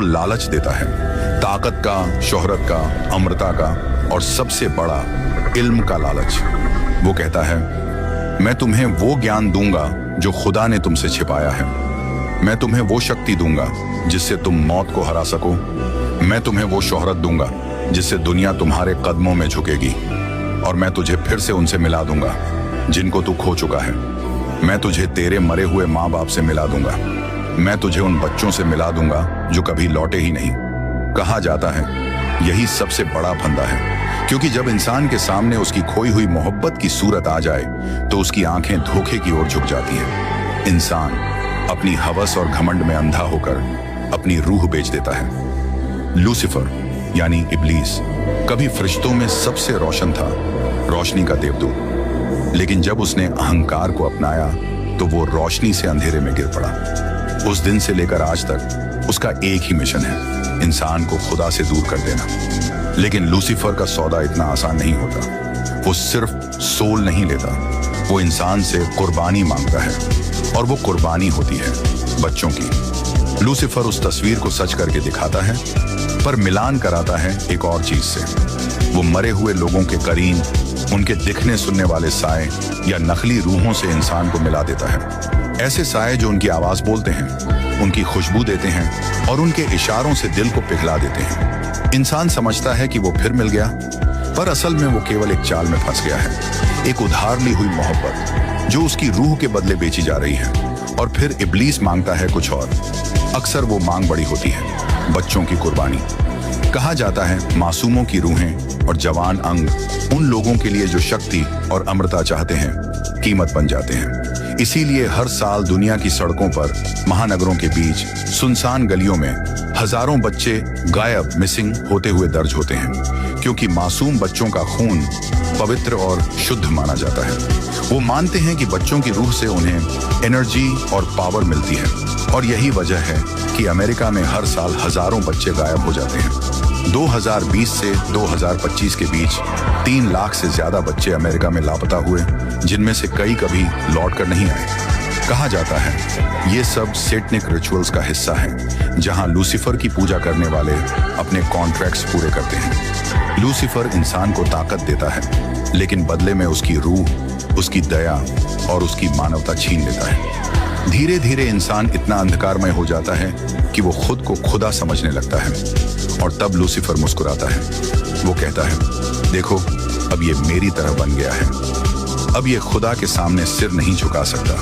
लालच देता है, ताकत का, शोहरत का, अमरता का और सबसे बड़ा इल्म का लालच। वो कहता है, मैं तुम्हें वो ज्ञान दूंगा जो खुदा ने तुमसे छिपाया है। मैं तुम्हें वो शक्ति दूंगा जिससे तुम मौत को हरा सको। मैं तुम्हें वो शोहरत दूंगा जिससे दुनिया तुम्हारे कदमों में झुकेगी। और मैं तुझे फिर से उनसे मिला दूंगा जिनको तू खो चुका है। मैं तुझे तेरे मरे हुए माँ बाप से मिला दूंगा। मैं तुझे उन बच्चों से मिला दूंगा जो कभी लौटे ही नहीं। कहा जाता है यही सबसे बड़ा फंदा है, क्योंकि जब इंसान के सामने उसकी खोई हुई मोहब्बत की सूरत आ जाए तो उसकी आंखें धोखे की ओर झुक जाती हैं। इंसान अपनी हवस और घमंड में अंधा होकर अपनी रूह बेच देता है। लूसीफर यानी इब्लीस कभी फरिश्तों में सबसे रोशन था, रोशनी का देवदूत। लेकिन जब उसने अहंकार को अपनाया तो वो रोशनी से अंधेरे में गिर पड़ा। उस दिन से लेकर आज तक उसका एक ही मिशन है, इंसान को खुदा से दूर कर देना। लेकिन लूसीफर का सौदा इतना आसान नहीं होता। वो सिर्फ सोल नहीं लेता, वो इंसान से कुर्बानी मांगता है, और वो कुर्बानी होती है बच्चों की। लूसीफर उस तस्वीर को सच करके दिखाता है, पर मिलान कराता है एक और चीज से। वो मरे हुए लोगों के करीन, उनके दिखने सुनने वाले साए या नकली रूहों से इंसान को मिला देता है। ऐसे साए जो उनकी आवाज बोलते हैं, उनकी खुशबू देते हैं और उनके इशारों से दिल को पिघला देते हैं। इंसान समझता है कि वो फिर मिल गया, पर असल में वो केवल एक चाल में फंस गया है। एक उधार ली हुई मोहब्बत जो उसकी रूह के बदले बेची जा रही है। और फिर इब्लीस मांगता है कुछ और। अक्सर वो मांग बड़ी होती है, बच्चों की कुर्बानी। कहा जाता है मासूमों की रूहें और जवान अंग उन लोगों के लिए जो शक्ति और अमरता चाहते हैं, कीमत बन जाते हैं। इसीलिए हर साल दुनिया की सड़कों पर, महानगरों के बीच, सुनसान गलियों में हजारों बच्चे गायब, मिसिंग होते हुए दर्ज होते हैं, क्योंकि मासूम बच्चों का खून पवित्र और शुद्ध माना जाता है। वो मानते हैं कि बच्चों की रूह से उन्हें एनर्जी और पावर मिलती है। और यही वजह है कि अमेरिका में हर साल हजारों बच्चे गायब हो जाते हैं। 2020 से 2025 के बीच 3 लाख से ज्यादा बच्चे अमेरिका में लापता हुए, जिनमें से कई कभी लौट कर नहीं आए। कहा जाता है ये सब सेटनिक रिचुअल्स का हिस्सा है, जहां लूसीफर की पूजा करने वाले अपने कॉन्ट्रैक्ट्स पूरे करते हैं। लूसीफर इंसान को ताकत देता है, लेकिन बदले में उसकी रूह, उसकी दया और उसकी मानवता छीन लेता है। धीरे धीरे इंसान इतना अंधकारमय हो जाता है कि वो खुद को खुदा समझने लगता है। और तब लूसीफर मुस्कुराता है। वो कहता है, देखो अब ये मेरी तरह बन गया है। अब ये खुदा के सामने सिर नहीं झुका सकता।